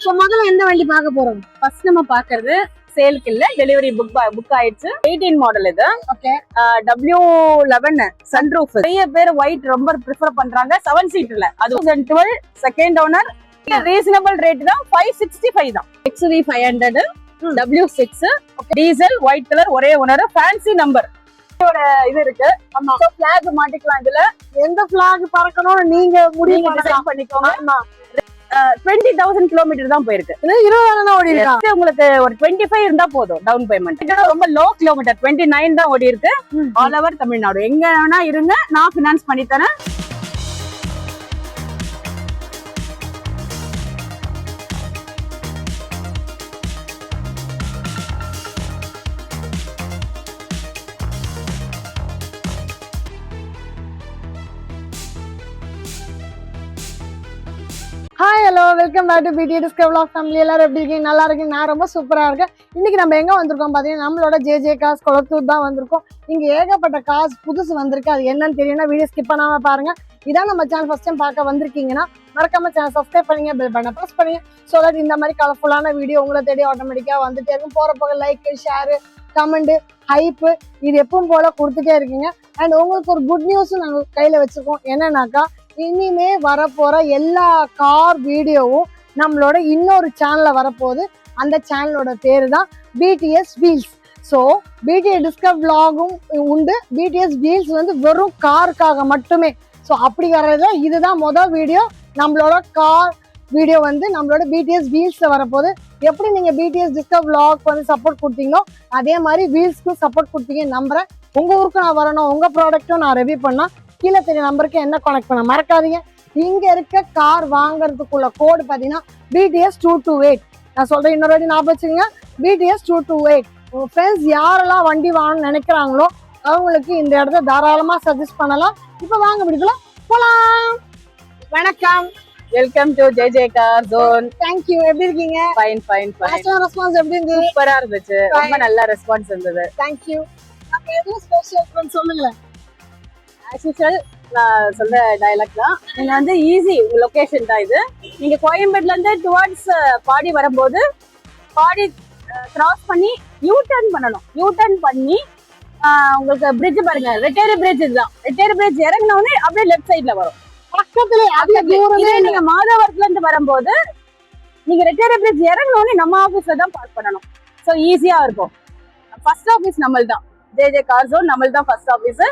So முதல்ல எந்த வண்டி பார்க்க போறோம்? ஃபர்ஸ்ட் நம்ம பாக்குறது சேலுக்கு இல்ல, டெலிவரி புக் ஆயிடுச்சு. 18 மாடல் இது. ஓகே. W11 sunroof. நிறைய பேர் ஒயிட் ரொம்ப ப்ரிஃபர் பண்றாங்க 7 சீட்டர்ல. அது 2012 செகண்ட் ஓனர். ரீசனபிள் ரேட் தான் 565 தான். XV 500 W6 diesel white colour ஒரே ஓனர் ஃபேன்சி நம்பர். இது இருக்கு. ஆமா. சோ ஃபிளாக் மாட்டிக்கலாம். இதுல எந்த பிளாக் பறக்கணும்னு நீங்க முடிவு பண்ணிக்கோங்க. ஆமா. 20,000 கிலோமீட்டர் தான் போயிருக்கு. 20,000 தான் ஓடி இருக்கா. உங்களுக்கு ஒரு 25 இருந்தா போதும் டவுன் பேமெண்ட். ரொம்ப லோ கிலோமீட்டர் 29 தான் ஓடி இருக்கு. ஆல் ஓவர் தமிழ்நாடு எங்க வேணா இருங்க, நான் பினான்ஸ் பண்ணி தரேன். Hi hello welcome back to PD discover vlog family. எல்லாரும் எப்படி இருக்கீங்க? நல்லா இருக்கீங்க? நான் ரொம்ப சூப்பரா இருக்கேன். இன்னைக்கு நம்ம எங்க வந்திருக்கோம் பாத்தீங்கன்னா, நம்மளோட ஜே காஸ் கொளத்தூர் தான் வந்திருக்கோம். இங்க ஏகப்பட்ட காஸ் புதுசு வந்திருக்கு. அது என்னன்னு தெரியும்னா வீடியோ ஸ்கிப் பண்ணாம பாருங்க. இதான் நம்ம சேனல் ஃபர்ஸ்ட் டைம் பார்க்க வந்திருக்கீங்கன்னா மறக்காம சேனல் சப்ஸ்கிரைப் பண்ணுங்க, பெல் பட்டனை பிரஸ் பண்ணுங்க. ஸோ தட் இந்த மாதிரி கலர்ஃபுல்லான வீடியோ உங்களை தேடி ஆட்டோமேட்டிக்கா வந்துட்டே இருக்கும். போற போக லைக், ஷேர், கமெண்ட், ஹைப்பு இது எப்பவும் போல கொடுத்துட்டே இருக்கீங்க. அண்ட் உங்களுக்கு ஒரு குட் நியூஸும் நாங்கள் கையில வச்சிருக்கோம். என்னன்னாக்கா, இனிமே வரப்போற எல்லா கார் வீடியோவும் நம்மளோட இன்னொரு சேனல்ல வரப்போகுது. அந்த சேனலோட பேரு தான் PDS wheels. So PDS discover vlogகும் உண்டு. பிடிஎஸ் வீல்ஸ் வந்து வெறும் காருக்காக மட்டுமே. ஸோ அப்படி வர்றதுல இதுதான் மொதல் வீடியோ. நம்மளோட கார் வீடியோ வந்து நம்மளோட பிடிஎஸ் வீல்ஸ்ல வரப்போகுது. எப்படி நீங்க பிடிஎஸ் டிஸ்கவர் vlog வந்து சப்போர்ட் கொடுத்தீங்களோ அதே மாதிரி வீல்ஸ்க்கும் சப்போர்ட் கொடுத்தீங்கன்னு நம்புறேன். உங்க ஊருக்கு நான் வரணும், உங்க ப்ராடக்ட்டும் நான் ரிவ்யூ பண்ணா கீழே தெரிய நம்பருக்கு என்ன கனெக்ட் பண்ண மறக்காதீங்க. இங்க இருக்க கார் வாங்குறதுக்குள்ள கோடு பாத்தீங்கன்னா BTS 228. நான் சொல்றேன் இன்னொரு வாட்டி ஞாபகம் வச்சுக்கோங்க, BTS 228. உங்க ஃப்ரெண்ட்ஸ் யாரெல்லாம் வண்டி வாங்கணும்னு நினைக்கிறாங்களோ அவங்களுக்கு இந்த இடத்த தாராளமா சஜஸ்ட் பண்ணலாம். இப்ப வாங்க பிடிக்கலாம் போலாம். வணக்கம், welcome to J car zone. Thank you. எப்படி இருக்கீங்க? Fine fine fine. ரெஸ்பான்ஸ் எப்படி இருந்தது? சூப்பரா இருந்துச்சு. ரொம்ப நல்ல ரெஸ்பான்ஸ் இருந்தது. தேங்க்யூ. நம்ம எதுவும் ஸ்பெஷல் சொல்லுங்களேன். ஆஸ் யூசுவல் நான் சொல்ற டயலாக் தான். நீங்க வந்து ஈஸி லொகேஷன் தான் இது. நீங்க கோயம்பேட்ல இருந்து டுவர்ட்ஸ் பாடி வரும்போது பாடி கிராஸ் பண்ணி யூ டர்ன் பண்ணணும். யூ டர்ன் பண்ணி உங்களுக்கு பிரிட்ஜ் பாருங்க, ரெட்டேரி பிரிட்ஜ். இதுதான் ரெட்டேரி பிரிட்ஜ். இறங்கின உடனே அப்படியே லெஃப்ட் சைட்ல வரும். பக்கத்துல இதே நீங்க மாதவரத்துல இருந்து வரும்போது நீங்க ரெட்டேரி பிரிட்ஜ் இறங்கின உடனே நம்ம ஆபீஸ்ல தான் பார்க் பண்ணணும். ஸோ ஈஸியா இருக்கும். ஃபர்ஸ்ட் ஆபீஸ் நம்மள் தான், ஜே கார் ஜோன் நம்மள் தான் first office.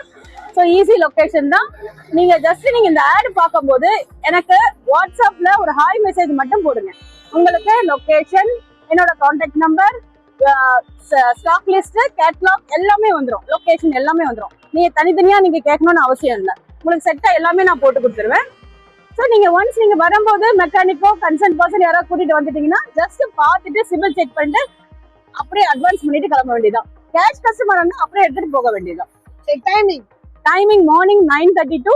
So easy location தான். நீங்க ஜஸ்ட் நீங்க இந்த ஆட் பார்க்கும்போது எனக்கு வாட்ஸ்அப்ல ஒரு ஹாய் மெசேஜ் மட்டும் போடுங்க. உங்களுக்கு லொகேஷன், என்னோட contact number, stock list, catalogue எல்லாமே வந்துடும். லொகேஷன் எல்லாமே வந்துடும். நீங்க தனித்தனியா நீங்க கேட்கணும்னு அவசியம் இல்லை. உங்களுக்கு செட்டா எல்லாமே நான் போட்டு கொடுத்துருவேன். ஸோ நீங்க ஒன்ஸ் நீங்க வரும்போது மெக்கானிக்கோ கன்சர்ன் பர்சன் யாராவது கூட்டிட்டு வந்துட்டீங்கன்னா ஜஸ்ட் பார்த்துட்டு சிபில் செக் பண்ணிட்டு அப்படியே அட்வான்ஸ் பண்ணிட்டு கிளம்ப வேண்டியதான். கேஷ் கஸ்டமர் அப்படியே எடுத்துட்டு போக வேண்டியதான். Timing morning 9:30 to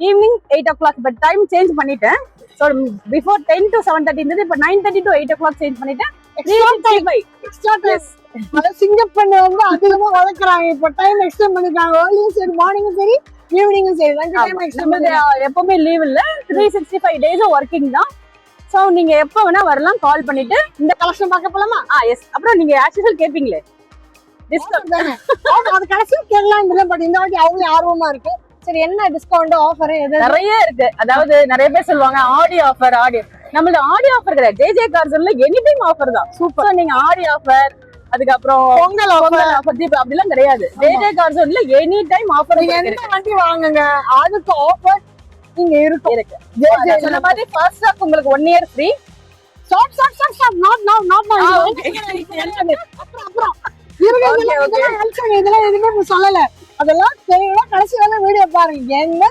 evening 8 o'clock. But time change பண்ணிட்டேன். ஸோ பிஃபோர் 10 to 7:30 இருந்தது. இப்போ 9:30 to 8 o'clock சேஞ்ச் பண்ணிட்டேன். சிங்கப்பெண் வந்து அதிகமா வளர்க்குறாங்க. இப்போ டைம் எக்ஸ்டெண்ட் பண்ணிட்டாங்க. ஏர்லியும் சரி, மார்னிங்கும் சரி, ஈவினிங்கும் சரி, எப்பவுமே லீவ் இல்ல. 365 டேஸும் ஒர்க்கிங் தான். ஸோ நீங்க எப்போ வேணா வரலாம். கால் பண்ணிட்டு இந்த கலெக்ஷன் பார்க்க போலாமா? எஸ். அப்புறம் நீங்க ஆக்சுவல் கேட்பீங்களே டிஸ்கவுண்ட் தானே, அது கடைசியா கேட்கலாம். பட் இந்த வாட்டி அவங்களே ஆர்வமா இருக்கு. சரி, என்ன டிஸ்கவுண்ட் ஆஃபர்? நிறைய இருக்கு. அதாவது நிறைய பேர் சொல்லுவாங்க ஆடி ஆஃபர். ஆடி நம்மளோட ஆடி ஆஃபர் கிடையாது. ஜே கார் ஜோன்ல எனி டைம் ஆஃபர் தான். சூப்பர். நீங்க ஆடி ஆஃபர், அதுக்கப்புறம் பொங்கல் ஆஃபர், தீபாவளி அப்படிலாம் கிடையாது. ஜே கார் ஜோன்ல எனி டைம் ஆஃபர். எந்த வண்டி வாங்குங்க அதுக்கு ஆஃபர் இங்க இருக்கு. சொன்ன மாதிரி ஃபர்ஸ்ட் ஸ்டாக் உங்களுக்கு 1 year ஃப்ரீ. இதெல்லாம் எதுவுமே சொல்லல. அதெல்லாம் தெரியல. கடைசி வேலை வீடியோ பாருங்க. என்ன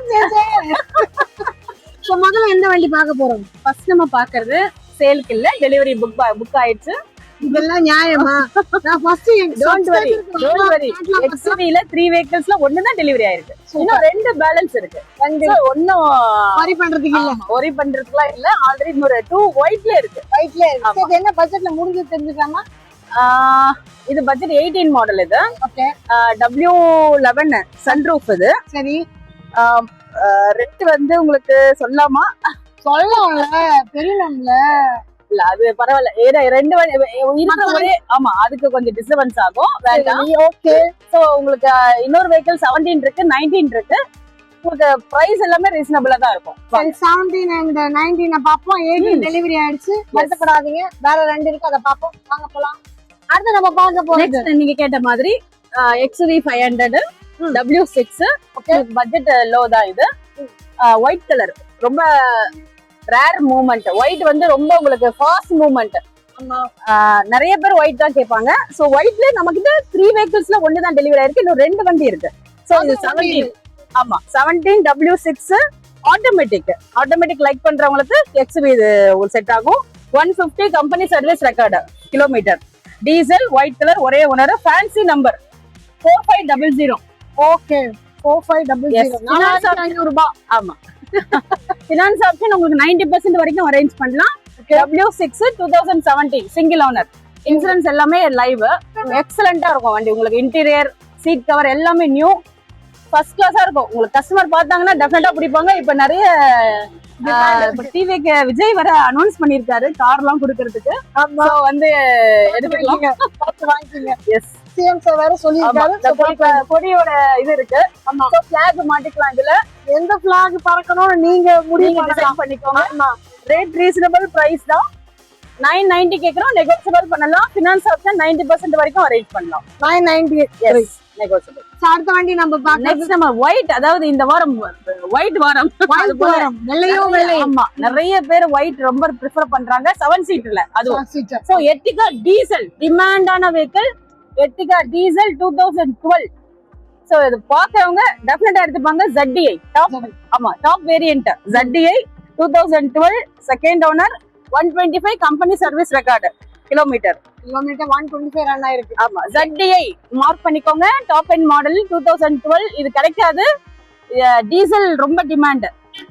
முதல்ல எந்த வண்டி பார்க்க போறோம்? ஃபர்ஸ்ட் நம்ம பாக்குறது சேலுக்கு இல்ல, டெலிவரி புக் ஆயிடுச்சு. இதெல்லாம் நியாயமா? நான் ஃபர்ஸ்ட் டோன்ட் வரி. XV-ல 3 vehicles-ல ஒன்னு தான் டெலிவரி ஆயிருக்கு. இன்னும் 2 பேலன்ஸ் இருக்கு. ஒன்னும் வரி பண்றதுக்கு இல்ல, வரி பண்றதுக்குலாம் இல்ல. ஆல்ரெடி இன்னொரு 2 ஒயிட்ல இருக்கு. இது என்ன பட்ஜெட்ல முடிஞ்சு தெரிஞ்சுக்கலாமா? இது பட்ஜெட் 18 மாடல். இது ஓகே. W11 sunroof. இது சரி. ரெட் வந்து உங்களுக்கு சொல்லாமா? சொல்லலாம்ல, தெரியலாம்ல. இல்ல அது பரவாயில்ல. ஏன்னா ரெண்டு வண்டி இருக்கிற ஒரே ஆமா அதுக்கு கொஞ்சம் டிஸ்டர்பன்ஸ் ஆகும், வேண்டாம். ஓகே. சோ உங்களுக்கு இன்னொரு வெஹிக்கிள் 17 இருக்கு, 19 இருக்கு. உங்களுக்கு பிரைஸ் எல்லாமே ரீசனபிளா தான் இருக்கும். 17 and 19 பாப்போம். 18 டெலிவரி ஆயிடுச்சு, வருத்தப்படாதீங்க. வேற 2 இருக்கு, அதை பாப்போம். வாங்க போலாம். அடுத்து நம்ம பார்க்க போறது நெக்ஸ்ட் நீங்க கேட்ட மாதிரி XUV 500 W6 பட்ஜெட் லோ தான் இது. ஒயிட் கலர் ரொம்ப ரேர் மூவ்மெண்ட். ஒயிட் வந்து ரொம்ப உங்களுக்கு ஃபாஸ்ட் மூவ்மெண்ட். நிறைய பேர் ஒயிட் தான் கேட்பாங்க. சோ ஒயிட்ல நமக்கு 3 வெஹிக்கிள்ஸ்ல ஒன்னு தான் டெலிவரி ஆயிருக்கு, இன்னும் 2 வண்டி இருக்கு. சோ இது 17 ஆமா 17 W6 ஆட்டோமேட்டிக் லைக் பண்றவங்களுக்கு XUV இது ஒரு செட் ஆகும். 150 company service record kilometre, diesel, white colour, ஒரே ஓனர், ஃபேன்சி நம்பர் 4500. ஓகே 4500 4500 ரூபாய். ஆமா ஃபினான்ஸ் ஆப்ஷன் உங்களுக்கு 90% வரைக்கும் அரேஞ்ச் பண்ணலாம். W6 2017 சிங்கிள் ஓனர், இன்சூரன்ஸ் எல்லாமே லைவ், எக்ஸலண்டா இருக்கும் வண்டி. உங்களுக்கு இன்டீரியர், சீட் கவர் எல்லாமே நியூ, ஃபர்ஸ்ட் கிளாஸா இருக்கும். உங்களுக்கு கஸ்டமர் பார்த்தாங்கன்னா டெஃபினட்டா பிடிப்பாங்க. இப்ப நிறைய டிவிக்கு விஜய் வர அனௌன்ஸ் பண்ணிருக்காரு கார் எல்லாம் கொடுக்கறதுக்கு. வந்து எடுத்துக்கலாம், பார்த்து வாங்கிக்கோங்க. எஸ் சிஎம் சார் வேற சொல்லிருக்காரு. கொடியோட இது இருக்கு. சோ ஃபிளாக் மாட்டிக்கலாம். இதுல எந்த பிளாக் பறக்கணும்னு நீங்க முடிவு பண்ணிக்கோங்க. ரேட் ரீசனபிள் பிரைஸ் தான். 990 கேக்குறோம், நெகோசியபிள் பண்ணலாம். ஃபினான்ஸ் ஆப்ஷன் 90% வரைக்கும் அரேஞ்ச் பண்ணலாம். 990 நெகோசியபிள். அடுத்த வண்டி நம்ம பார்க்கலாம். நெக்ஸ்ட் நம்ம ஒயிட், அதாவது இந்த வாரம் ஒயிட் வாரம். ஆமா நிறைய பேர் ஒயிட் ரொம்ப ப்ரிஃபர் பண்றாங்க. 7 சீட்ல அதுவும். சோ எர்டிகா டீசல் டிமாண்டான வெஹிக்கிள். Ertiga diesel 2012. சோ இது பாக்குறவங்க டெஃபினட்டா எடுத்துப்பாங்க. ZDI டாப், ஆமா top variant ZDI 2012 second owner, 125 company service record kilometre 125 run ஆயிருக்கு. ஆமா ZDI மார்க் பண்ணிக்கோங்க. Top end model 2012. இது கிடைக்காது, டீசல் ரொம்ப டிமாண்ட்.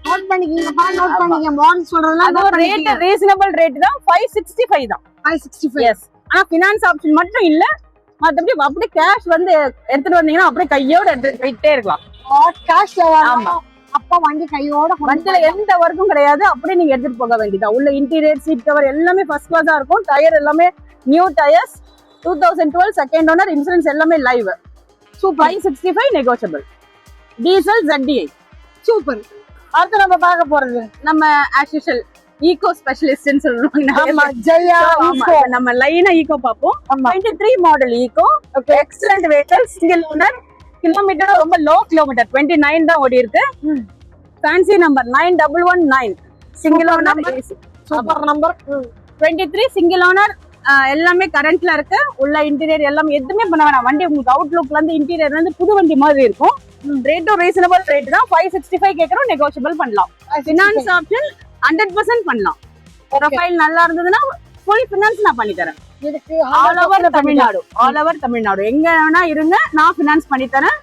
நோட் பண்ணிக்கீங்கப்பா, நோட் பண்ணிக்கங்க. மாடல் சொல்றதுல அது ரேட் ரீசனபிள் ரேட் தான். 565 தான். 565 எஸ். ஆனா ஃபினான்ஸ் ஆப்ஷன் மட்டும் இல்ல, மத்தபடி அப்படியே கேஷ் வந்து எடுத்துட்டு வந்தீங்கன்னா அப்படியே கையோட எடுத்து போயிட்டே இருக்கலாம். கேஷ்ல ஆமா, அப்ப வண்டி கையோட வண்டியில எந்த ஒர்க்கும் கிடையாது, அப்படியே நீங்க எடுத்துட்டு போக வேண்டியதா. உள்ள இன்டீரியர், சீட் கவர் எல்லாமே ஃபர்ஸ்ட் கிளாஸா இருக்கும். டயர் எல்லாமே new tyres, 2012 second owner, insurance எல்லாமே live. Super. 565 negotiable, diesel ZDI. Super. அடுத்து நம்ம பார்க்க போறது நம்ம ஆஸ் யூஷுவல் ஈகோ ஸ்பெஷலிஸ்ட்னு சொல்லுவாங்க. ஆமா ஜெயா ஈகோ. நம்ம லைனா ஈகோ பாப்போம். 23 model Eeco, excellent vehicle, single owner, kilometre ரொம்ப லோ கிலோமீட்டர் 29 தான் ஓடி இருக்கு. Fancy number 9119 single owner, super number. 23 single owner, எல்லாமே கரண்ட்ல இருக்கு. உள்ள இன்டீரியர் எல்லாமே எதுவுமே பண்ண வேணாம். வண்டி உங்களுக்கு அவுட்லுக்ல இருந்து இன்டீரியர்ல இருந்து புது வண்டி மாதிரி இருக்கும். ரேட்டும் ரீசனபிள் ரேட் தான். 565 கேக்குறோம், நெகோசியபிள் பண்ணலாம். ஃபினான்ஸ் ஆப்ஷன் 100% பண்ணலாம். ப்ரொஃபைல் நல்லா இருந்ததுன்னா ஃபுல் ஃபினான்ஸ் நான் பண்ணி தரேன். இதுக்கு ஆல் ஓவர் தமிழ்நாடு எங்க வேணா இருங்க, நான் ஃபினான்ஸ் பண்ணி தரேன்.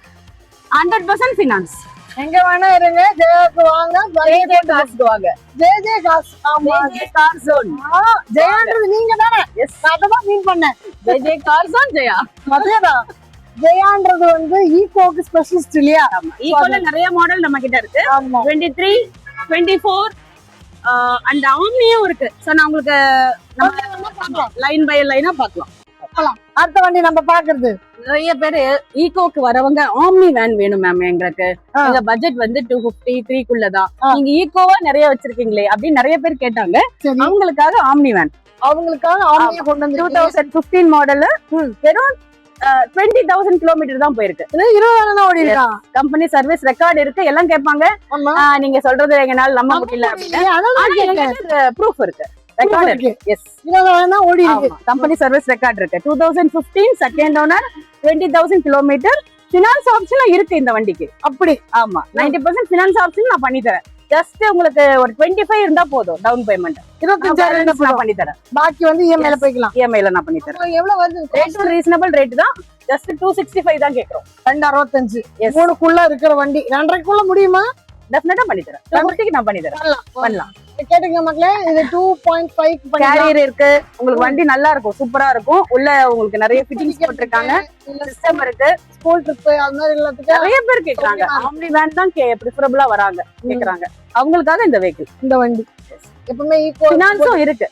100% ஃபினான்ஸ். எங்க வேணா இருங்க, ஜெயாக்கு வாங்க. ஜே கார்ஸ்க்கு வாங்க. J cars. ஆமா ஜே கார் ஜோன். ஜெயான்றது நீங்க தானே? எஸ், அதான் மீன் பண்ணேன். J car zone Jaya. அதேதான். ஜெயான்றது வந்து ஈகோக்கு ஸ்பெஷலிஸ்ட் இல்லையா? ஈகோல நிறைய மாடல் நம்ம கிட்ட இருக்கு. 23 24 அண்ட் ஆம்னியும் இருக்கு. சோ நான் உங்களுக்கு லைன் பை லைனா பார்க்கலாம். அடுத்த வண்டி நம்ம பாக்குறது, நிறைய பேரு ஈகோக்கு வரவங்க ஆம்னி வேன் வேணும் மேம் எங்களுக்கு, எங்க பட்ஜெட் வந்து 253 குள்ளதான், நீங்க ஈகோவா நிறைய வச்சிருக்கீங்களே அப்படின்னு நிறைய பேர் கேட்டாங்க. அவங்களுக்காக ஆம்னி வேன், அவங்களுக்காக ஆம்னியை கொண்டு வந்து 2015 மாடல், வெறும் 20,000 கிலோமீட்டர் தான் போயிருக்கு. 20,000 தான் ஓடி இருக்கா. கம்பெனி சர்வீஸ் ரெக்கார்ட் இருக்கு, எல்லாம் கேட்பாங்க. நீங்க சொல்றது எங்கனால நம்ப முடியல அப்படின்னு ப்ரூஃப் இருக்கு, ரெக்கார்ட் இருக்கு. எஸ், 20,000 தான் ஓடி இருக்கு. கம்பெனி சர்வீஸ் ரெக்கார்ட் இருக்கு. 2015 second owner, 20,000 kilometre. Finance option இருக்கு இந்த வண்டிக்கு. அப்படி? ஆமா, 90% ஃபினான்ஸ் ஆப்ஷன் நான் பண்ணி தரேன். ஜஸ்ட் உங்களுக்கு ஒரு 25 இருந்தா போதும் டவுன் பேமெண்ட். 25,000 நான் பண்ணி தரேன். பாக்கி வந்து இஎம்ஐல போய்க்கலாம். இஎம்ஐல நான் பண்ணி தரேன். எவ்வளவு வருது? ரேட் ரீசனபிள் ரேட் தான். ஜஸ்ட் 265 தான் கேக்குறோம். 265 3க்குள்ள இருக்கிற வண்டி 2.5க்குள்ள முடியுமா? டெஃபினட்டா பண்ணி தரேன். 250க்கு நான் பண்ணி தரேன். பண்ணலாம். கேட்டுங்க மக்களே, இது 2.5 கேரியர் இருக்கு. உங்களுக்கு வண்டி நல்லா இருக்கும், சூப்பரா இருக்கும். உள்ள உங்களுக்கு நிறைய ஃபிட்டிங்ஸ் போட்டுருக்காங்க, சிஸ்டம் இருக்கு. ஸ்கூல் ட்ரிப் அது மாதிரி எல்லாத்துக்கும் நிறைய பேர் கேக்குறாங்க. ஆம்னி வேன் தான் ப்ரிஃபரபிளா வராங்க, கேக்குறாங்க. அவங்களுக்காக இந்த வெஹிக்கிள், இந்த வண்டி எப்பவுமே ஈகோ. ஃபினான்ஸும் இருக்கு.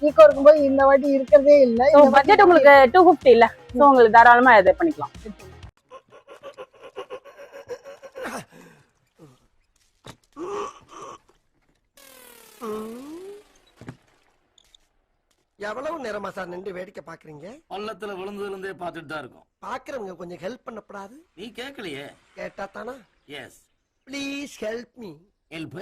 ஈக்கோ இருக்கும்போது இந்த வாட்டி இருக்கிறதே இல்ல. ஸோ பட்ஜெட் உங்களுக்கு 250 இல்ல, ஸோ உங்களுக்கு தாராளமா இது பண்ணிக்கலாம். எவ்வளவு நேரமா சார் நின்று வேடிக்கை பாக்குறீங்க? பள்ளத்துல விழுந்ததுல இருந்தே பார்த்துட்டு தான் இருக்கோம். பாக்குறவங்க கொஞ்சம் ஹெல்ப் பண்ணப்படாது? நீ கேட்கலையே. கேட்டா தானா? Yes, please help me. Help.